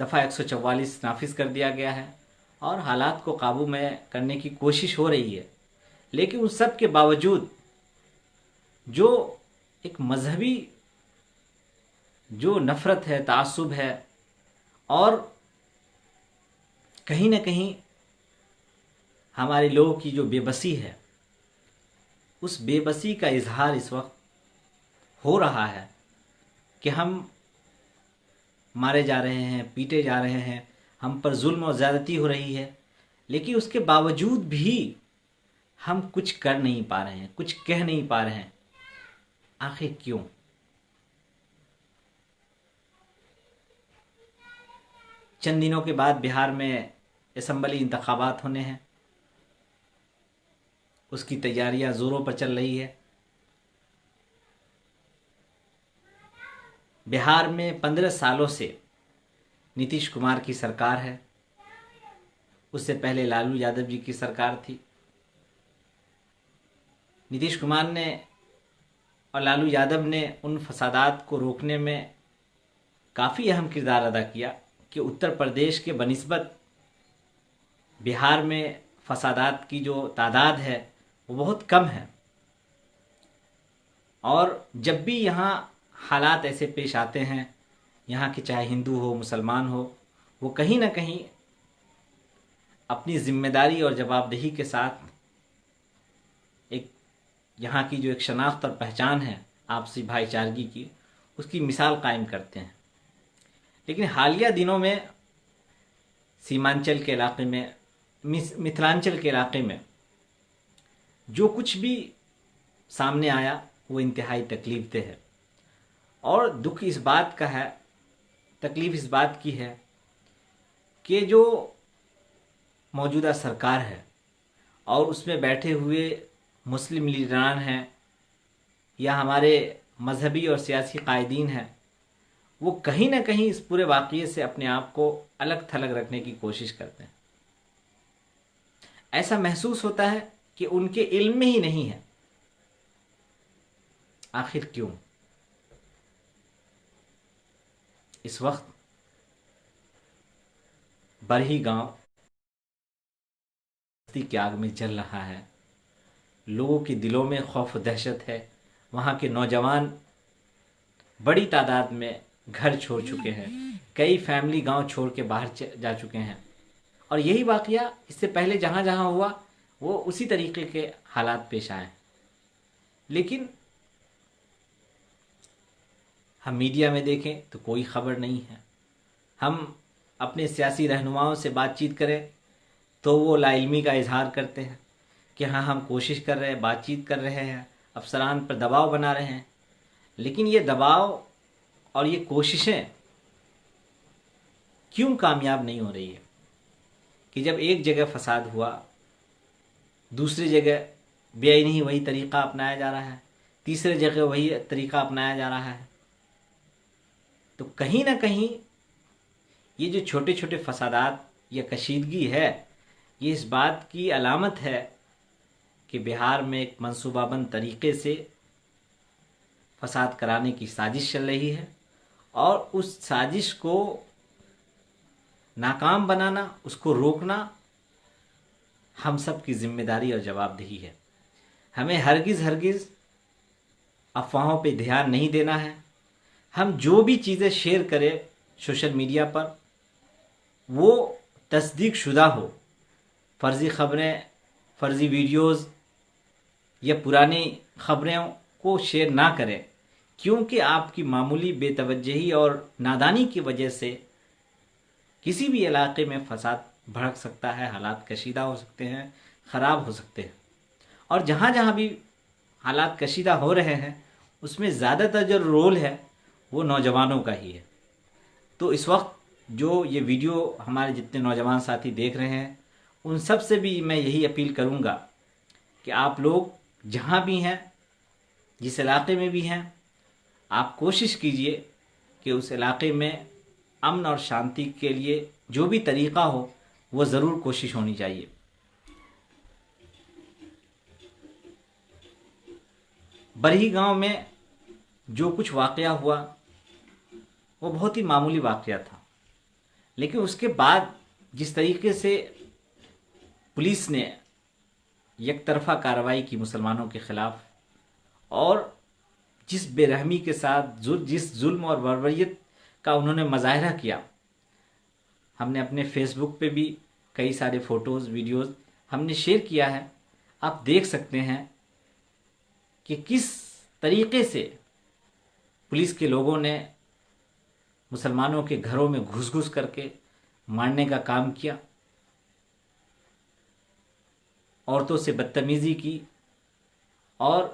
دفعہ 144 نافذ کر دیا گیا ہے اور حالات کو قابو میں کرنے کی کوشش ہو رہی ہے، لیکن ان سب کے باوجود جو ایک مذہبی جو نفرت ہے، تعصب ہے، اور کہیں نہ کہیں ہمارے لوگوں کی جو بے بسی ہے، اس بے بسی کا اظہار اس وقت ہو رہا ہے کہ ہم مارے جا رہے ہیں، پیٹے جا رہے ہیں، ہم پر ظلم اور زیادتی ہو رہی ہے، لیکن اس کے باوجود بھی ہم کچھ کر نہیں پا رہے ہیں، کچھ کہہ نہیں پا رہے ہیں۔ آخر کیوں؟ چند دنوں کے بعد بہار میں اسمبلی انتخابات ہونے ہیں، اس کی تیاریاں زوروں پر چل رہی ہے۔ بہار میں 15 سالوں سے نتیش کمار کی سرکار ہے، اس سے پہلے لالو یادو جی کی سرکار تھی۔ نتیش کمار نے اور لالو یادو نے ان فسادات کو روکنے میں کافی اہم کردار ادا کیا کہ اتر پردیش کے بنسبت بہار میں فسادات کی جو تعداد ہے وہ بہت کم ہے، اور جب بھی یہاں حالات ایسے پیش آتے ہیں، یہاں کے چاہے ہندو ہو مسلمان ہو، وہ کہیں نہ کہیں اپنی ذمہ داری اور جوابدہی کے ساتھ ایک یہاں کی جو ایک شناخت اور پہچان ہے آپسی بھائی چارگی کی، اس کی مثال قائم کرتے ہیں۔ لیکن حالیہ دنوں میں سیمانچل کے علاقے میں، متھلانچل کے علاقے میں جو کچھ بھی سامنے آیا وہ انتہائی تکلیف دہ ہے، اور دکھ اس بات کا ہے، تکلیف اس بات کی ہے کہ جو موجودہ سرکار ہے اور اس میں بیٹھے ہوئے مسلم لیڈران ہیں یا ہمارے مذہبی اور سیاسی قائدین ہیں، وہ کہیں نہ کہیں اس پورے واقعے سے اپنے آپ کو الگ تھلگ رکھنے کی کوشش کرتے ہیں۔ ایسا محسوس ہوتا ہے کہ ان کے علم میں ہی نہیں ہے۔ آخر کیوں؟ اس وقت برہی گاؤں کی آگ میں جل رہا ہے، لوگوں کے دلوں میں خوف و دہشت ہے، وہاں کے نوجوان بڑی تعداد میں گھر چھوڑ چکے ہیں، کئی فیملی گاؤں چھوڑ کے باہر جا چکے ہیں، اور یہی واقعہ اس سے پہلے جہاں جہاں ہوا وہ اسی طریقے کے حالات پیش آئے۔ لیکن ہم میڈیا میں دیکھیں تو کوئی خبر نہیں ہے، ہم اپنے سیاسی رہنماؤں سے بات چیت کریں تو وہ لا علمی کا اظہار کرتے ہیں کہ ہاں ہم کوشش کر رہے ہیں، بات چیت کر رہے ہیں، افسران پر دباؤ بنا رہے ہیں، لیکن یہ دباؤ اور یہ کوششیں کیوں کامیاب نہیں ہو رہی ہے کہ جب ایک جگہ فساد ہوا، دوسری جگہ بے آئینی وہی طریقہ اپنایا جا رہا ہے، تیسری جگہ وہی طریقہ اپنایا جا رہا ہے، تو کہیں نہ کہیں یہ جو چھوٹے چھوٹے فسادات یا کشیدگی ہے، یہ اس بات کی علامت ہے کہ بہار میں ایک منصوبہ بند طریقے سے فساد کرانے کی سازش چل رہی ہے، اور اس سازش کو ناکام بنانا، اس کو روکنا ہم سب کی ذمہ داری اور جوابدہی ہے۔ ہمیں ہرگز افواہوں پہ دھیان نہیں دینا ہے۔ ہم جو بھی چیزیں شیئر کریں سوشل میڈیا پر وہ تصدیق شدہ ہو، فرضی خبریں، فرضی ویڈیوز یا پرانی خبریں کو شیئر نہ کریں، کیونکہ آپ کی معمولی بے توجہی اور نادانی کی وجہ سے کسی بھی علاقے میں فساد بھڑک سکتا ہے، حالات کشیدہ ہو سکتے ہیں، خراب ہو سکتے ہیں، اور جہاں جہاں بھی حالات کشیدہ ہو رہے ہیں اس میں زیادہ تر جو رول ہے وہ نوجوانوں کا ہی ہے۔ تو اس وقت جو یہ ویڈیو ہمارے جتنے نوجوان ساتھی دیکھ رہے ہیں ان سب سے بھی میں یہی اپیل کروں گا کہ آپ لوگ جہاں بھی ہیں، جس علاقے میں بھی ہیں، آپ کوشش کیجئے کہ اس علاقے میں امن اور شانتی کے لیے جو بھی طریقہ ہو وہ ضرور کوشش ہونی چاہیے۔ برہی گاؤں میں جو کچھ واقعہ ہوا وہ بہت ہی معمولی واقعہ تھا، لیکن اس کے بعد جس طریقے سے پولیس نے یک طرفہ کارروائی کی مسلمانوں کے خلاف، اور جس بے رحمی کے ساتھ جس ظلم اور بربریت کا انہوں نے مظاہرہ کیا، ہم نے اپنے فیس بک پہ بھی کئی سارے فوٹوز ویڈیوز ہم نے شیئر کیا ہے. آپ دیکھ سکتے ہیں کہ کس طریقے سے پولیس کے لوگوں نے مسلمانوں کے گھروں میں گھس گھس کر کے مارنے کا کام کیا، عورتوں سے بدتمیزی کی، اور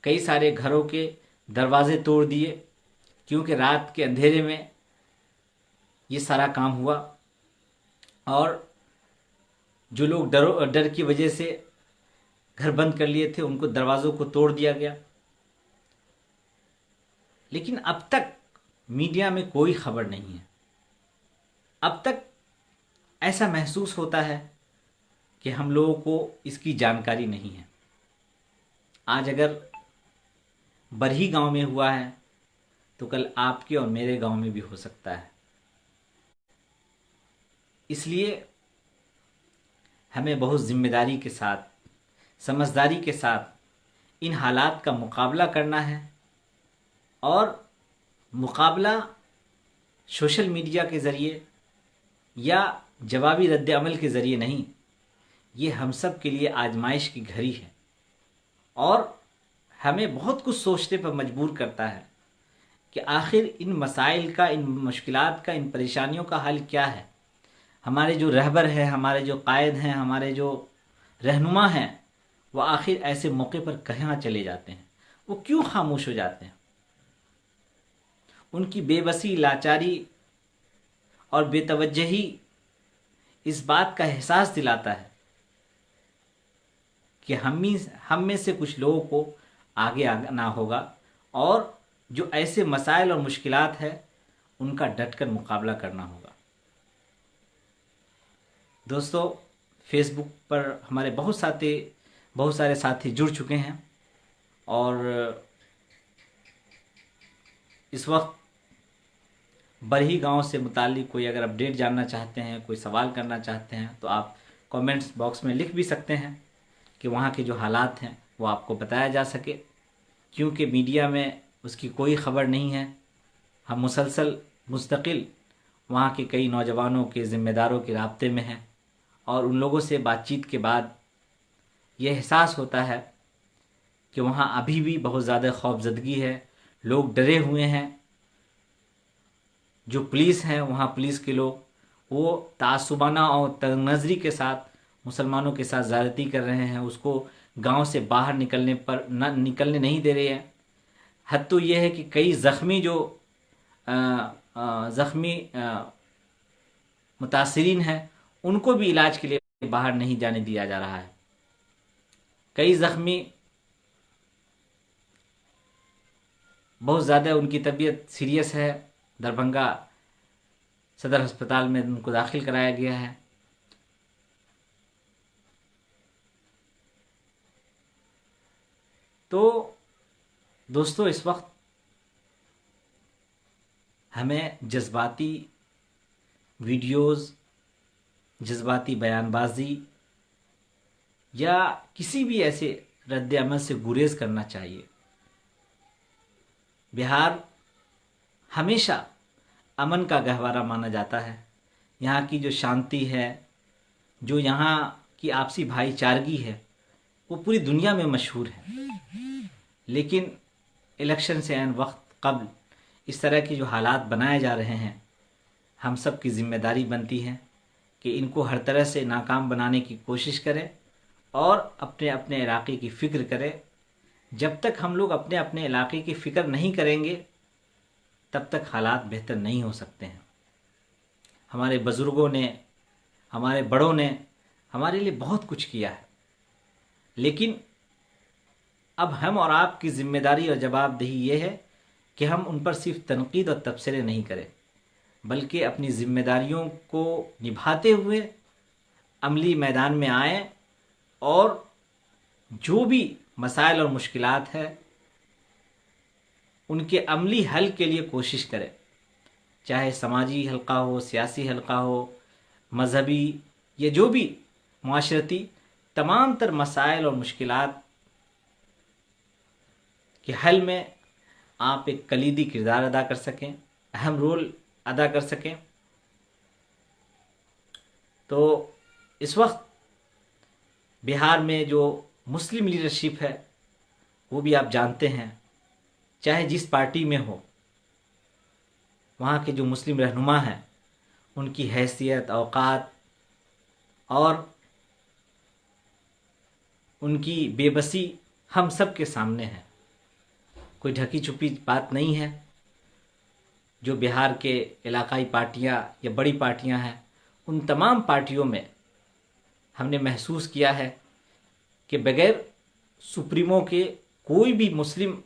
کئی سارے گھروں کے دروازے توڑ دیے، کیونکہ رات کے اندھیرے میں یہ سارا کام ہوا. اور جو لوگ ڈر کی وجہ سے گھر بند کر لیے تھے ان کو دروازوں کو توڑ دیا گیا. لیکن اب تک میڈیا میں کوئی خبر نہیں ہے. اب تک ایسا محسوس ہوتا ہے کہ ہم لوگوں کو اس کی جانکاری نہیں ہے. آج اگر برہی گاؤں میں ہوا ہے تو کل آپ کے اور میرے گاؤں میں بھی ہو سکتا ہے. اس لیے ہمیں بہت ذمہ داری کے ساتھ، سمجھداری کے ساتھ ان حالات کا مقابلہ کرنا ہے، اور مقابلہ سوشل میڈیا کے ذریعے یا جوابی رد عمل کے ذریعے نہیں، یہ ہم سب کے لیے آزمائش کی گھڑی ہے، اور ہمیں بہت کچھ سوچنے پر مجبور کرتا ہے کہ آخر ان مسائل کا، ان مشکلات کا، ان پریشانیوں کا حل کیا ہے. ہمارے جو رہبر ہیں، ہمارے جو قائد ہیں، ہمارے جو رہنما ہیں، وہ آخر ایسے موقع پر کہاں چلے جاتے ہیں؟ وہ کیوں خاموش ہو جاتے ہیں؟ ان کی بے بسی، لاچاری اور بے توجہی اس بات کا احساس دلاتا ہے کہ ہم میں سے کچھ لوگوں کو آگے آنا ہوگا، اور جو ایسے مسائل اور مشکلات ہیں ان کا ڈٹ کر مقابلہ کرنا ہوگا. دوستو، فیس بک پر ہمارے بہت سارے ساتھی جڑ چکے ہیں، اور اس وقت برہی گاؤں سے متعلق کوئی اگر اپڈیٹ جاننا چاہتے ہیں، کوئی سوال کرنا چاہتے ہیں، تو آپ کامنٹس باکس میں لکھ بھی سکتے ہیں کہ وہاں کے جو حالات ہیں وہ آپ کو بتایا جا سکے. کیونکہ میڈیا میں اس کی کوئی خبر نہیں ہے. ہم مستقل وہاں کے کئی نوجوانوں کے، ذمہ داروں کے رابطے میں ہیں، اور ان لوگوں سے بات چیت کے بعد یہ احساس ہوتا ہے کہ وہاں ابھی بھی بہت زیادہ خوف زدگی ہے. لوگ ڈرے ہوئے ہیں. جو پولیس ہیں، وہاں پولیس کے لوگ وہ تعصبانہ اور تنگ نظری کے ساتھ مسلمانوں کے ساتھ زیادتی کر رہے ہیں. اس کو گاؤں سے باہر نکلنے نہیں دے رہے ہیں. حد تو یہ ہے کہ کئی زخمی متاثرین ہیں، ان کو بھی علاج کے لیے باہر نہیں جانے دیا جا رہا ہے. کئی زخمی بہت زیادہ ان کی طبیعت سیریس ہے. دربھنگہ صدر ہسپتال میں ان کو داخل کرایا گیا ہے. تو دوستو، اس وقت ہمیں جذباتی ویڈیوز، جذباتی بیان بازی یا کسی بھی ایسے رد عمل سے گریز کرنا چاہیے. بہار ہمیشہ امن کا گہوارہ مانا جاتا ہے. یہاں کی جو شانتی ہے، جو یہاں کی آپسی بھائی چارگی ہے، وہ پوری دنیا میں مشہور ہے. لیکن الیکشن سے عین وقت قبل اس طرح کے جو حالات بنائے جا رہے ہیں، ہم سب کی ذمہ داری بنتی ہے کہ ان کو ہر طرح سے ناکام بنانے کی کوشش کریں، اور اپنے اپنے علاقے کی فکر کریں. جب تک ہم لوگ اپنے اپنے علاقے کی فکر نہیں کریں گے، تب تک حالات بہتر نہیں ہو سکتے ہیں. ہمارے بزرگوں نے، ہمارے بڑوں نے ہمارے لیے بہت کچھ کیا ہے، لیکن اب ہم اور آپ کی ذمہ داری اور جواب دہی یہ ہے کہ ہم ان پر صرف تنقید اور تبصرے نہیں کریں، بلکہ اپنی ذمہ داریوں کو نبھاتے ہوئے عملی میدان میں آئیں، اور جو بھی مسائل اور مشکلات ہیں ان کے عملی حل کے لیے کوشش کریں. چاہے سماجی حلقہ ہو، سیاسی حلقہ ہو، مذہبی یا جو بھی معاشرتی، تمام تر مسائل اور مشکلات کے حل میں آپ ایک کلیدی کردار ادا کر سکیں، اہم رول ادا کر سکیں۔ تو اس وقت بہار میں جو مسلم لیڈرشپ ہے وہ بھی آپ جانتے ہیں، چاہے جس پارٹی میں ہو، وہاں کے جو مسلم رہنما ہیں ان کی حیثیت، اوقات اور ان کی بے بسی ہم سب کے سامنے ہے، کوئی ڈھکی چھپی بات نہیں ہے۔ جو بہار کے علاقائی پارٹیاں یا بڑی پارٹیاں ہیں، ان تمام پارٹیوں میں ہم نے محسوس کیا ہے کہ بغیر سپریمو کے کوئی بھی مسلم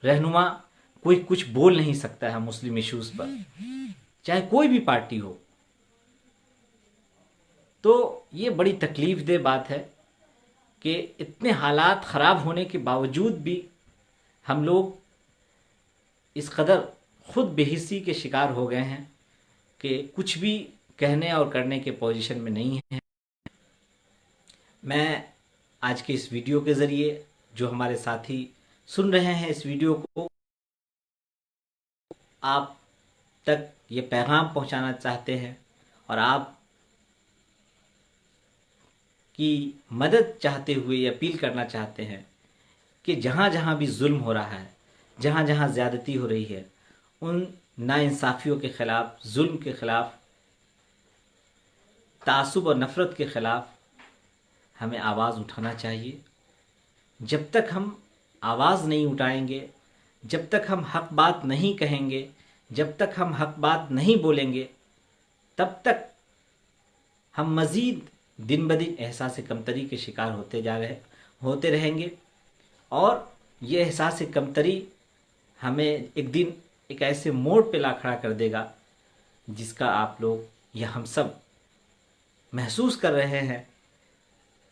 رہنما کوئی کچھ بول نہیں سکتا ہے مسلم ایشوز پر، چاہے کوئی بھی پارٹی ہو۔ تو یہ بڑی تکلیف دہ بات ہے کہ اتنے حالات خراب ہونے کے باوجود بھی ہم لوگ اس قدر خود بے حسی کے شکار ہو گئے ہیں کہ کچھ بھی کہنے اور کرنے کے پوزیشن میں نہیں ہیں۔ میں آج کے اس ویڈیو کے ذریعے جو ہمارے ساتھی سن رہے ہیں اس ویڈیو کو، آپ تک یہ پیغام پہنچانا چاہتے ہیں اور آپ کی مدد چاہتے ہوئے یہ اپیل کرنا چاہتے ہیں کہ جہاں جہاں بھی ظلم ہو رہا ہے، جہاں جہاں زیادتی ہو رہی ہے، ان ناانصافیوں کے خلاف، ظلم کے خلاف، تعصب اور نفرت کے خلاف ہمیں آواز اٹھانا چاہیے۔ جب تک ہم آواز نہیں اٹھائیں گے، جب تک ہم حق بات نہیں کہیں گے، جب تک ہم حق بات نہیں بولیں گے، تب تک ہم مزید دن بدن احساس کمتری کے شکار ہوتے رہیں گے، اور یہ احساس کمتری ہمیں ایک دن ایک ایسے موڑ پہ لا کھڑا کر دے گا جس کا آپ لوگ یا ہم سب محسوس کر رہے ہیں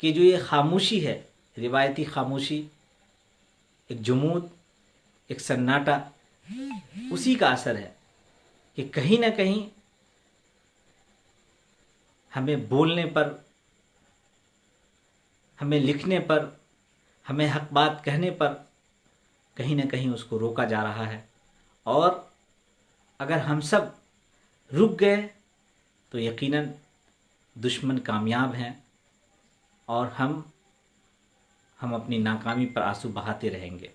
کہ جو یہ خاموشی ہے، روایتی خاموشی، ایک جمود، ایک سناٹا، اسی کا اثر ہے کہ کہیں نہ کہیں ہمیں بولنے پر، ہمیں لکھنے پر، ہمیں حق بات کہنے پر کہیں نہ کہیں اس کو روکا جا رہا ہے۔ اور اگر ہم سب رک گئے تو یقیناً دشمن کامیاب ہیں اور ہم اپنی ناکامی پر آنسو بہاتے رہیں گے۔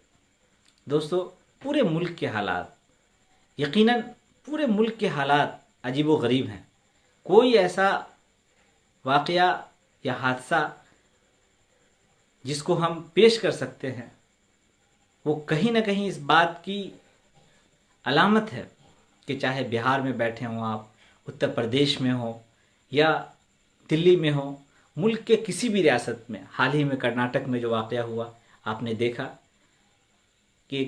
دوستو، پورے ملک کے حالات، یقیناً پورے ملک کے حالات عجیب و غریب ہیں۔ کوئی ایسا واقعہ یا حادثہ جس کو ہم پیش کر سکتے ہیں وہ کہیں نہ کہیں اس بات کی علامت ہے کہ چاہے بہار میں بیٹھے ہوں آپ، اتر پردیش میں ہوں یا دلی میں ہوں، ملک کے کسی بھی ریاست میں، حال ہی میں کرناٹک میں جو واقعہ ہوا آپ نے دیکھا کہ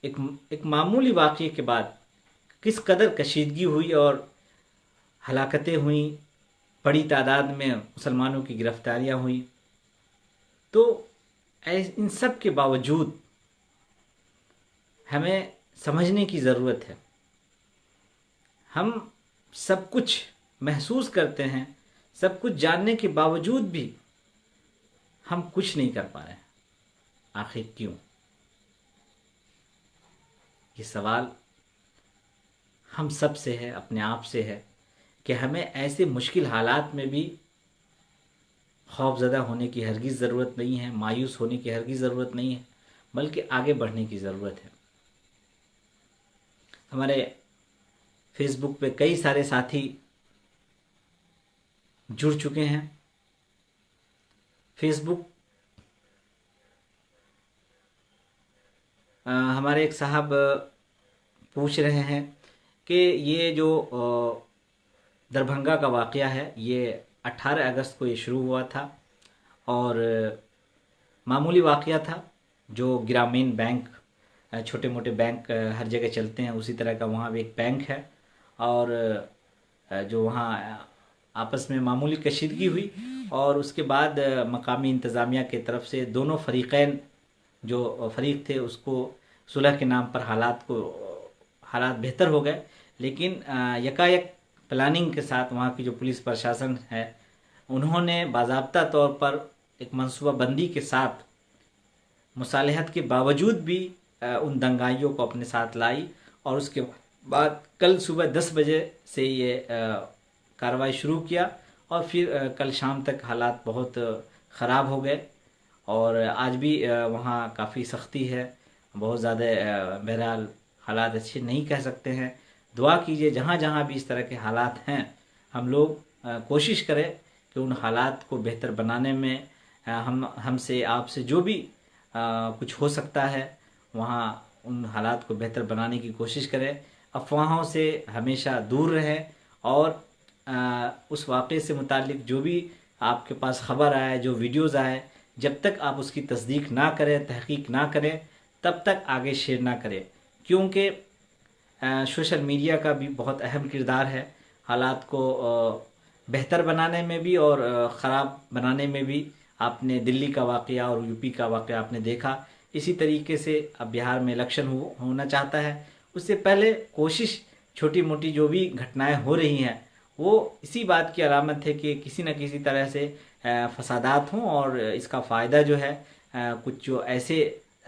ایک معمولی واقعے کے بعد کس قدر کشیدگی ہوئی اور ہلاکتیں ہوئیں، بڑی تعداد میں مسلمانوں کی گرفتاریاں ہوئیں۔ تو ان سب کے باوجود ہمیں سمجھنے کی ضرورت ہے، ہم سب کچھ محسوس کرتے ہیں، سب کچھ جاننے کے باوجود بھی ہم کچھ نہیں کر پا رہے ہیں۔ آخر کیوں؟ یہ سوال ہم سب سے ہے، اپنے آپ سے ہے کہ ہمیں ایسے مشکل حالات میں بھی خوف زدہ ہونے کی ہرگز ضرورت نہیں ہے، مایوس ہونے کی ہرگز ضرورت نہیں ہے، بلکہ آگے بڑھنے کی ضرورت ہے۔ ہمارے فیس بک پہ کئی سارے ساتھی جڑ چکے ہیں۔ فیس بک ہمارے ایک صاحب پوچھ رہے ہیں کہ یہ جو دربھنگہ کا واقعہ ہے، یہ 18 اگست کو یہ شروع ہوا تھا اور معمولی واقعہ تھا۔ جو گرامین بینک، چھوٹے موٹے بینک ہر جگہ چلتے ہیں، اسی طرح کا وہاں بھی ایک بینک ہے، اور جو وہاں آپس میں معمولی کشیدگی ہوئی اور اس کے بعد مقامی انتظامیہ کی طرف سے دونوں فریقین جو فریق تھے اس کو صلح کے نام پر حالات کو حالات بہتر ہو گئے، لیکن یکایک پلاننگ کے ساتھ وہاں کی جو پولیس پرشاسن ہے انہوں نے باضابطہ طور پر ایک منصوبہ بندی کے ساتھ مصالحت کے باوجود بھی ان دنگائیوں کو اپنے ساتھ لائی، اور اس کے بعد کل صبح 10 بجے سے یہ کارروائی شروع کیا، اور پھر کل شام تک حالات بہت خراب ہو گئے، اور آج بھی وہاں کافی سختی ہے، بہت زیادہ بہرحال حالات اچھے نہیں کہہ سکتے ہیں۔ دعا کیجئے جہاں جہاں بھی اس طرح کے حالات ہیں، ہم لوگ کوشش کریں کہ ان حالات کو بہتر بنانے میں ہم سے آپ سے جو بھی کچھ ہو سکتا ہے وہاں ان حالات کو بہتر بنانے کی کوشش کریں، افواہوں سے ہمیشہ دور رہیں، اور اس واقعے سے متعلق جو بھی آپ کے پاس خبر آئے، جو ویڈیوز آئے، جب تک آپ اس کی تصدیق نہ کریں، تحقیق نہ کریں، تب تک آگے شیئر نہ کریں، کیونکہ سوشل میڈیا کا بھی بہت اہم کردار ہے حالات کو بہتر بنانے میں بھی اور خراب بنانے میں بھی۔ آپ نے دلی کا واقعہ اور یو پی کا واقعہ آپ نے دیکھا، اسی طریقے سے اب بہار میں الیکشن ہونا چاہتا ہے، اس سے پہلے کوشش چھوٹی موٹی جو بھی گھٹنائیں ہو رہی ہیں وہ اسی بات کی علامت ہے کہ کسی نہ کسی طرح سے فسادات ہوں، اور اس کا فائدہ جو ہے کچھ جو ایسے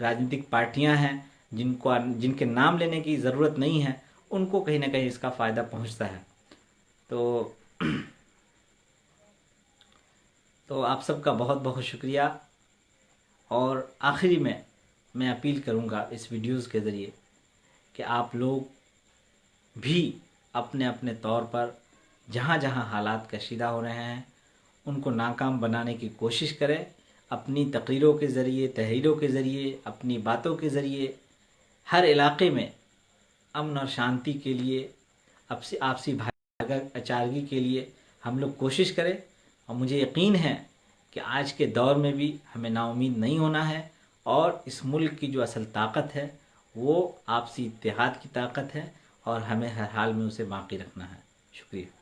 راجنیتک پارٹیاں ہیں جن کے نام لینے کی ضرورت نہیں ہے، ان کو کہیں نہ کہیں اس کا فائدہ پہنچتا ہے۔ تو آپ سب کا بہت بہت شکریہ، اور آخری میں اپیل کروں گا اس ویڈیوز کے ذریعے کہ آپ لوگ بھی اپنے اپنے طور پر جہاں جہاں حالات کشیدہ ہو رہے ہیں ان کو ناکام بنانے کی کوشش کریں، اپنی تقریروں کے ذریعے، تحریروں کے ذریعے، اپنی باتوں کے ذریعے ہر علاقے میں امن اور شانتی کے لیے، آپسی بھائی چارگی کے لیے ہم لوگ کوشش کریں، اور مجھے یقین ہے کہ آج کے دور میں بھی ہمیں نا امید نہیں ہونا ہے، اور اس ملک کی جو اصل طاقت ہے وہ آپسی اتحاد کی طاقت ہے، اور ہمیں ہر حال میں اسے باقی رکھنا ہے۔ شکریہ۔